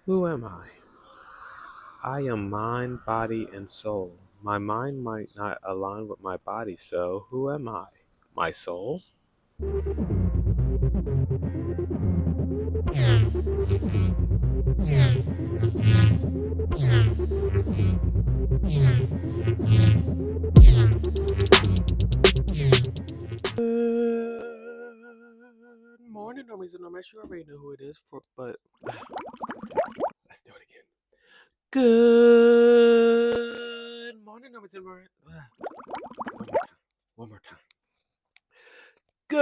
Who am I? I am mind, body, and soul. My mind might not align with my body, so who am I? My soul? Good morning, normies and normies. You already know who it is, but let's do it again. Good morning, normies and normies. One more time. Good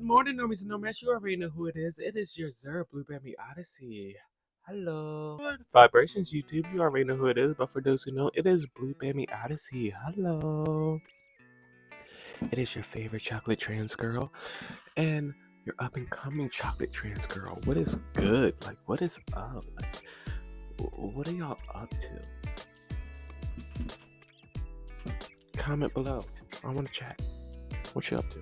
morning, normies and normies. You already know who it is. It is your Zer Blue Bambi Odyssey. Hello. Vibrations YouTube, you already know who it is, but for those who know, it is Blue Bambi Odyssey. Hello. It is your favorite chocolate trans girl and your up and coming chocolate trans girl. What is good? Like, what is up? Like, what are y'all up to? Comment below. I want to chat. What you up to?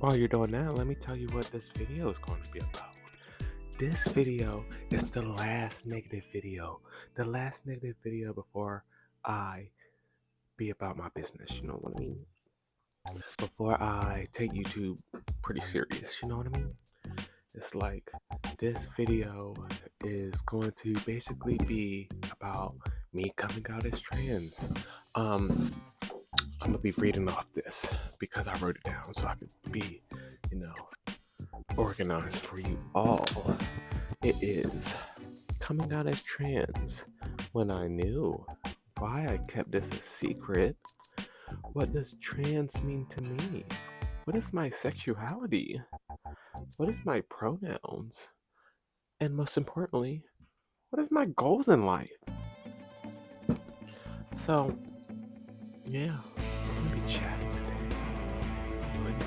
While you're doing that, let me tell you what this video is going to be about. This video is the last negative video. The last negative video before I be about my business, you know what I mean? Before I take YouTube pretty serious, you know what I mean? It's like this video is going to basically be about me coming out as trans. I'm gonna be reading off this because I wrote it down so I could be, organized for you all. It is coming out as trans when I knew. Why I kept this a secret. What does trans mean to me? What is my sexuality? What is my pronouns? And most importantly, what is my goals in life? So, yeah, we're gonna be chatting today. You and me.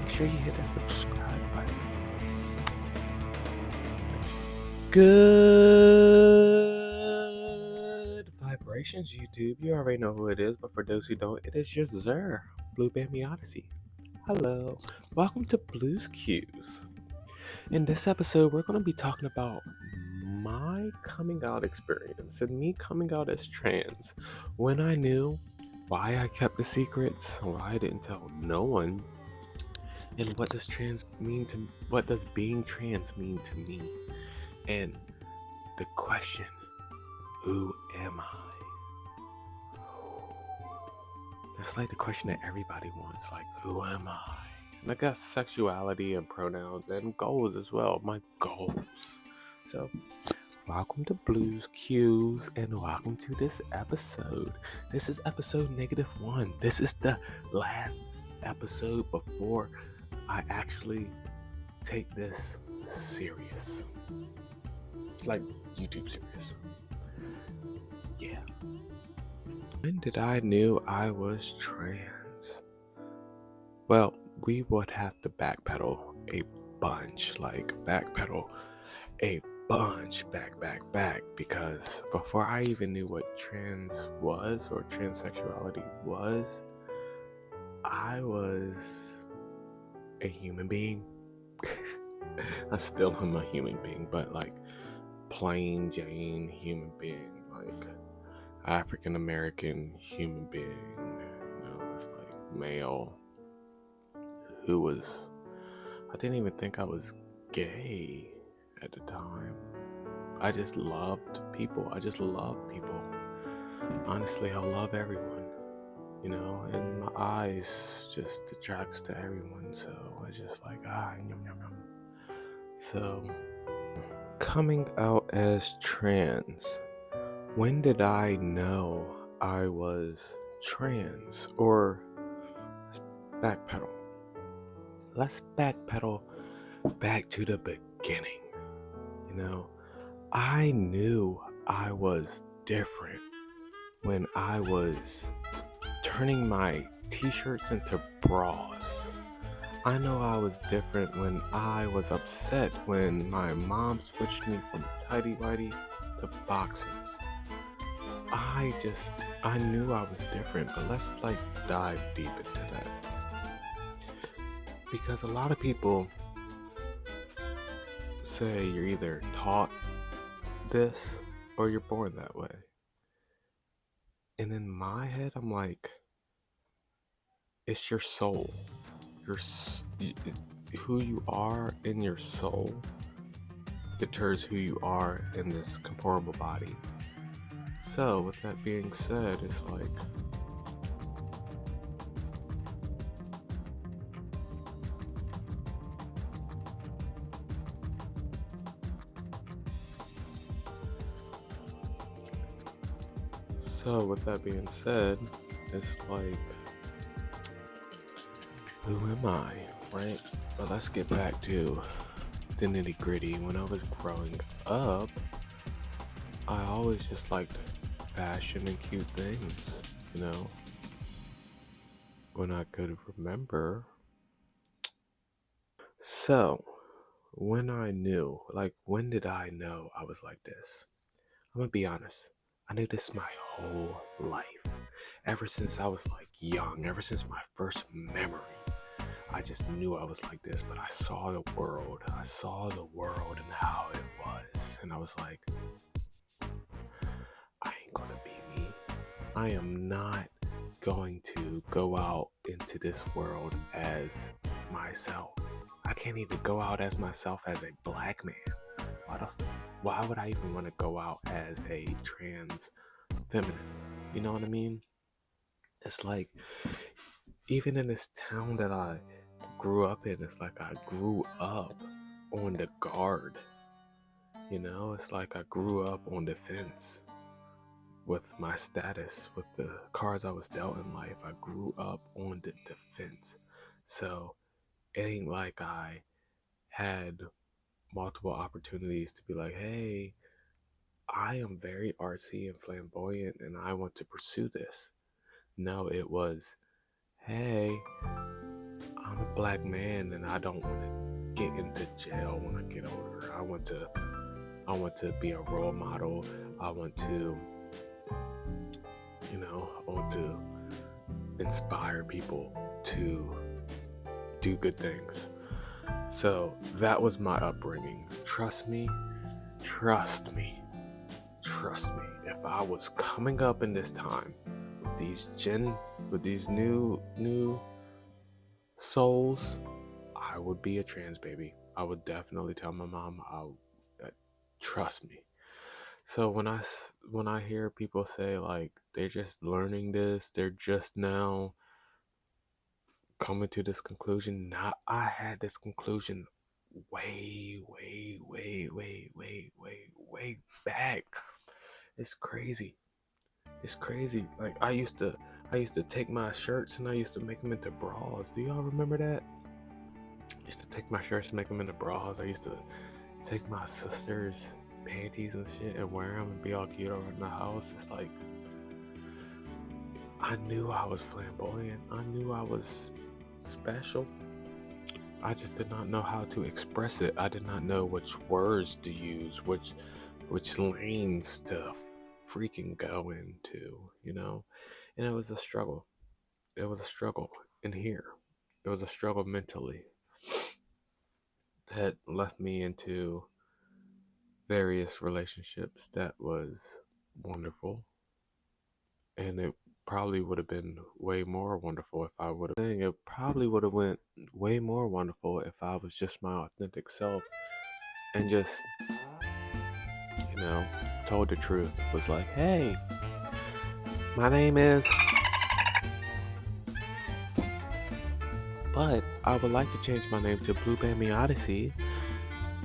Make sure you hit that subscribe button. Good vibrations, YouTube. You already know who it is, but for those who don't, it is your Zer, Blue Bambi Odyssey. Hello, welcome to Blues Cues. In this episode, we're going to be talking about my coming out experience and me coming out as trans. When I knew, why I kept the secrets, why I didn't tell no one, and what does being trans mean to me? And the question, who am I? That's like the question that everybody wants, like, who am I? And I guess sexuality and pronouns and goals as well, my goals. So, welcome to Blues Cues and welcome to this episode. This is episode -1. This is the last episode before I actually take this serious. Like YouTube serious. Yeah. When did I knew I was trans? Well, we would have to backpedal a bunch, back, because before I even knew what trans was or transsexuality was, I was a human being. I still am a human being, but like plain Jane human being, like African American human being, it's like male who was, I didn't even think I was gay at the time. I just loved people. Honestly, I love everyone, and my eyes just attracts to everyone, so it's just like, yum, yum, yum. So, coming out as trans. When did I know I was trans? Or let's backpedal back to the beginning. I knew I was different when I was turning my t-shirts into bras. I know I was different when I was upset when my mom switched me from tighty whities to boxers. I knew I was different, but let's dive deep into that. Because a lot of people say you're either taught this or you're born that way. And in my head, I'm like, it's your soul. Who you are in your soul deters who you are in this corporeal body. So, with that being said, it's like, it's like, who am I, right? But let's get back to the nitty gritty. When I was growing up, I always just liked fashion and cute things, you know? When I could remember. So, when did I know I was like this? I'm gonna be honest. I knew this my whole life. Ever since I was like young, ever since my first memory, I just knew I was like this, but I saw the world. I saw the world and how it was. And I was like, I ain't gonna be me. I am not going to go out into this world as myself. I can't even go out as myself as a black man. Why would I even want to go out as a trans feminine? You know what I mean? It's like, even in this town that I grew up in, it's like I grew up on the guard. You know, it's like I grew up on the fence with my status, with the cards I was dealt in life. I grew up on the defense. So it ain't like I had multiple opportunities to be like, hey, I am very artsy and flamboyant and I want to pursue this. No, it was, hey, I'm a black man and I don't want to get into jail when I get older. I want to be a role model. I want to, I want to inspire people to do good things. So that was my upbringing. Trust me. If I was coming up in this time with these new souls, I would be a trans baby. I would definitely tell my mom. Trust me. So when I hear people say like they're just learning this, they're just now coming to this conclusion. I had this conclusion way back. It's crazy. Like I used to take my shirts and I used to make them into bras. Do y'all remember that? I used to take my shirts and make them into bras. I used to take my sister's panties and shit and wear them and be all cute around the house. It's like, I knew I was flamboyant. I knew I was special. I just did not know how to express it. I did not know which words to use, which lanes to freaking go into, And it was a struggle. It was a struggle in here. It was a struggle mentally that left me into various relationships that was wonderful. And it probably would have been way more wonderful if I would have. It probably would have went way more wonderful if I was just my authentic self and just, told the truth. Was like, hey, my name is, but I would like to change my name to Blue Bammy Odyssey,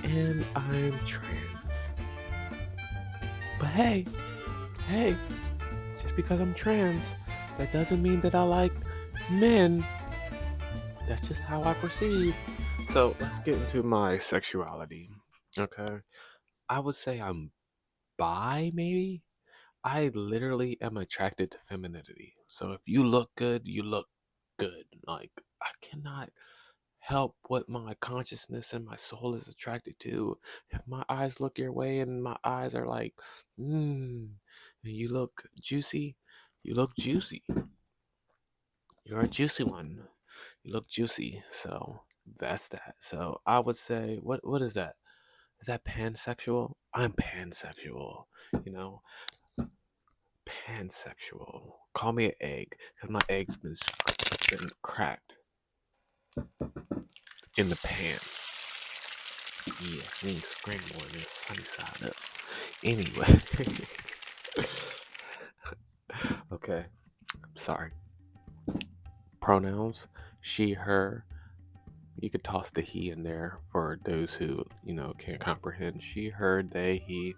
and I'm trans. But hey, just because I'm trans, that doesn't mean that I like men. That's just how I perceive. So let's get into my sexuality. Okay. I would say I'm bi, maybe. I literally am attracted to femininity. So if you look good, you look good. Like, I cannot help what my consciousness and my soul is attracted to. If my eyes look your way and my eyes are like, and you look juicy, you look juicy. You're a juicy one. You look juicy. So that's that. So I would say, what is that? Is that pansexual? I'm pansexual, you know, pansexual. Call me an egg, because my egg's been cracked in the pan. Yeah, we ain't scramble in this sunny side up. Anyway, okay, sorry. Pronouns, she, her. You could toss the he in there for those who, can't comprehend. She, her, they, he,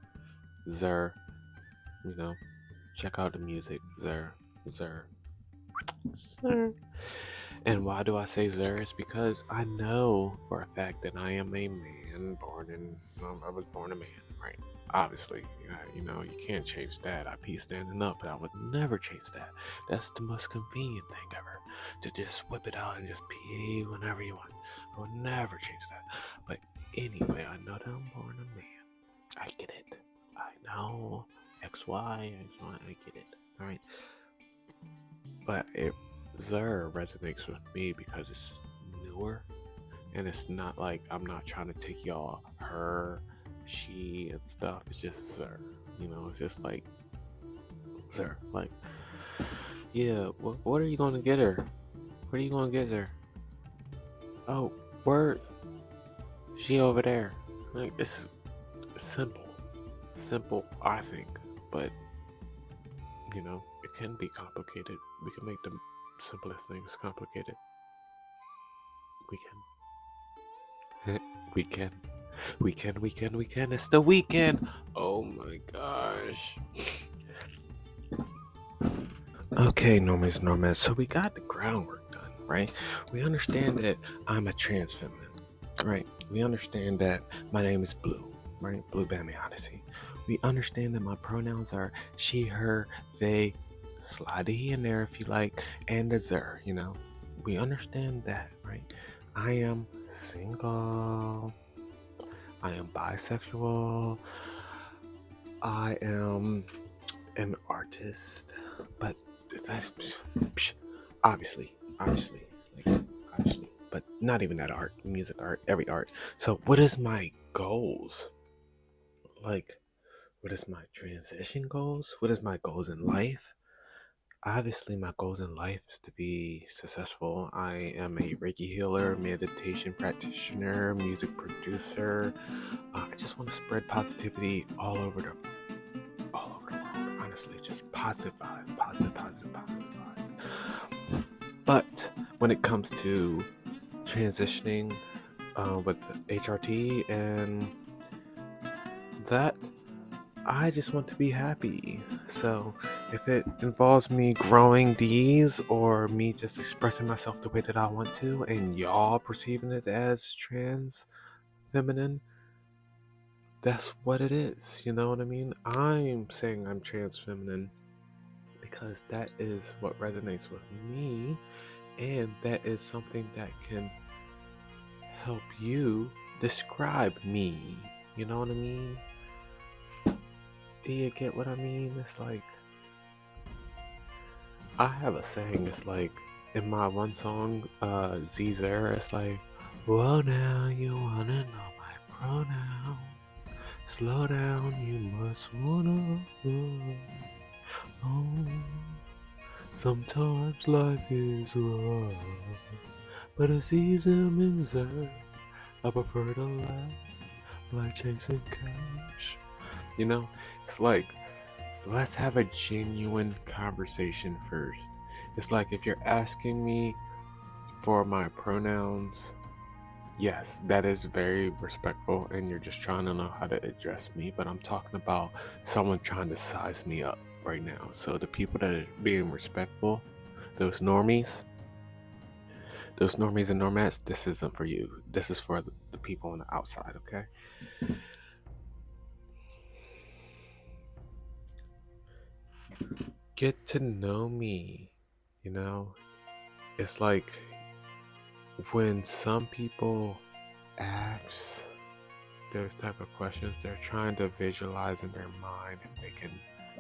zer, you know. Check out the music, zer, zer, zer. And why do I say zer? It's because I know for a fact that I am a man I was born a man, right? Obviously, you can't change that. I pee standing up, but I would never change that. That's the most convenient thing ever, to just whip it out and just pee whenever you want. I would never change that. But anyway, I know that I'm born a man. I get it. I know. XY, I get it. Alright. But Zer resonates with me because it's newer, and it's not like I'm not trying to take y'all her, she, and stuff. It's just Zer. It's just like Zer. Like, yeah, what are you going to get her? What are you going to get her? Oh, word. She over there. Like, it's simple. Simple, I think. But, it can be complicated. We can make the simplest things complicated. We can. We can. We can. It's the weekend. Oh my gosh. Okay, normies. So we got the groundwork done, right? We understand that I'm a trans feminine, right? We understand that my name is Blue, right? Blue Bambi Odyssey. We understand that my pronouns are she, her, they, slide the he in there if you like, and the zer, We understand that, right? I am single. I am bisexual. I am an artist, but that's obviously, but not even that art, music art, every art. So, what is my goals? Like, what is my transition goals? What is my goals in life? Obviously, my goals in life is to be successful. I am a Reiki healer, meditation practitioner, music producer. I just want to spread positivity all over the world. Honestly, just positive vibe, positive vibe. But when it comes to transitioning with HRT and that, I just want to be happy. So if it involves me growing these or me just expressing myself the way that I want to and y'all perceiving it as trans feminine, that's what it is. You know what I mean? I'm saying I'm trans feminine because that is what resonates with me, and that is something that can help you describe me. You know what I mean? Do you get what I mean? It's like, I have a saying, it's like, in my one song, Zer, it's like, whoa now, you wanna know my pronouns. Slow down, you must wanna know. Oh, sometimes life is rough, but it's easy in Zer. I prefer to laugh, like chasing cash. It's like, let's have a genuine conversation first. It's like, if you're asking me for my pronouns, yes, that is very respectful, and you're just trying to know how to address me. But I'm talking about someone trying to size me up right now. So the people that are being respectful, those normies and normettes, this isn't for you. This is for the people on the outside, okay? Get to know me, It's like, when some people ask those type of questions, they're trying to visualize in their mind if they can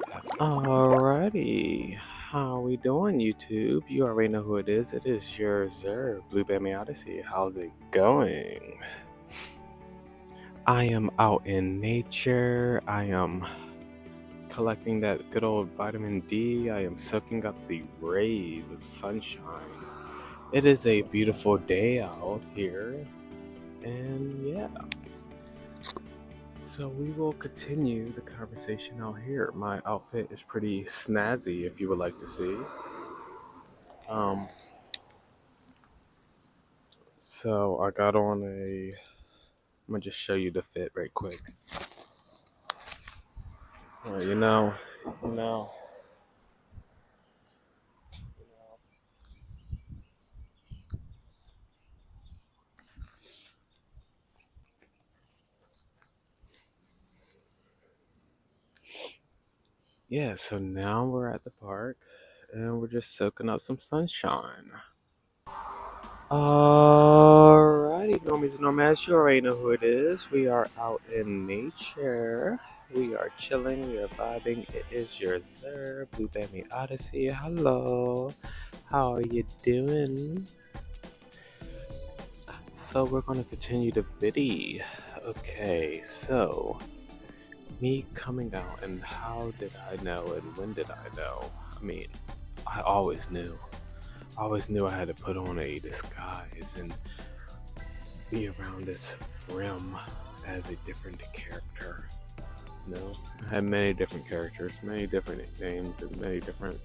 Alrighty, how we doing, YouTube? You already know who it is. It is your Zer, Blue Baby Odyssey. How's it going? I am out in nature. I am collecting that good old vitamin D. I am soaking up the rays of sunshine. It is a beautiful day out here, and yeah. So we will continue the conversation out here. My outfit is pretty snazzy, if you would like to see. So I got on I'm gonna just show you the fit right quick. So you know, you know, yeah. So now we're at the park, and we're just soaking up some sunshine. Alrighty, normies and normas, you already know who it is. We are out in nature. We are chilling. We are vibing. It is your Zer, Blue Baby Odyssey. Hello. How are you doing? So we're going to continue the video. Okay, so me coming out, and how did I know and when did I know? I mean, I always knew. I always knew I had to put on a disguise and be around this realm as a different character. You know, I had many different characters, many different names, and many different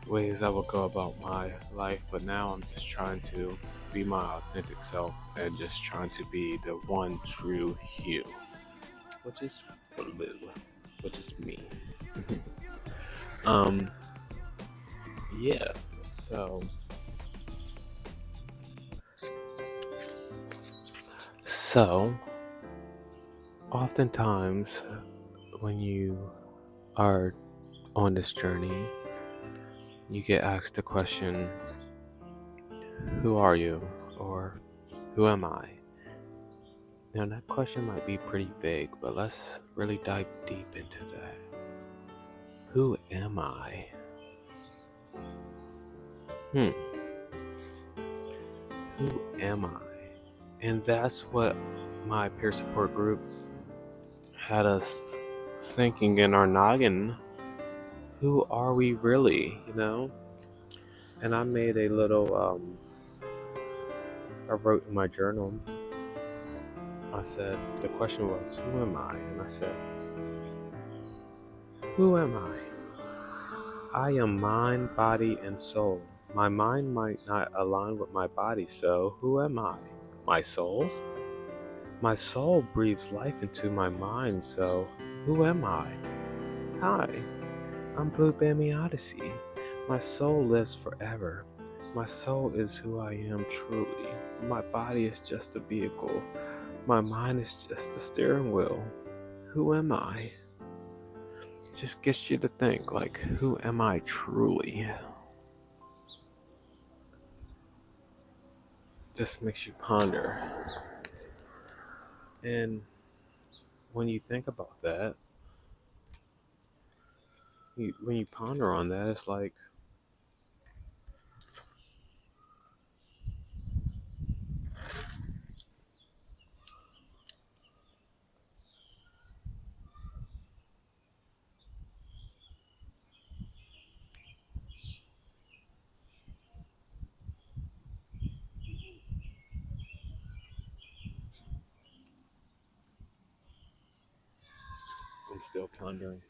ways I would go about my life, but now I'm just trying to be my authentic self and just trying to be the one true Hugh, which is blue, which is me. um, yeah. So, oftentimes when you are on this journey, you get asked the question, who are you? Or who am I? Now, that question might be pretty vague, but let's really dive deep into that. Who am I? Who am I? And that's what my peer support group had us thinking in our noggin. Who are we really, you know? And I made a little, I wrote in my journal, I said, the question was, who am I? And I said, who am I? I am mind, body, and soul. My mind might not align with my body, so who am I? My soul? My soul breathes life into my mind, so who am I? Hi, I'm Blue Baby Odyssey. My soul lives forever. My soul is who I am truly. My body is just a vehicle. My mind is just the steering wheel. Who am I? Just gets you to think, like, who am I truly? Just makes you ponder. And when you think about that, when you ponder on that, it's like, I'm still pondering.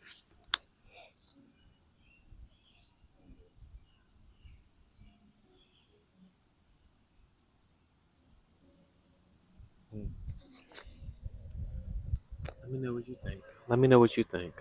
Let me know what you think. Let me know what you think.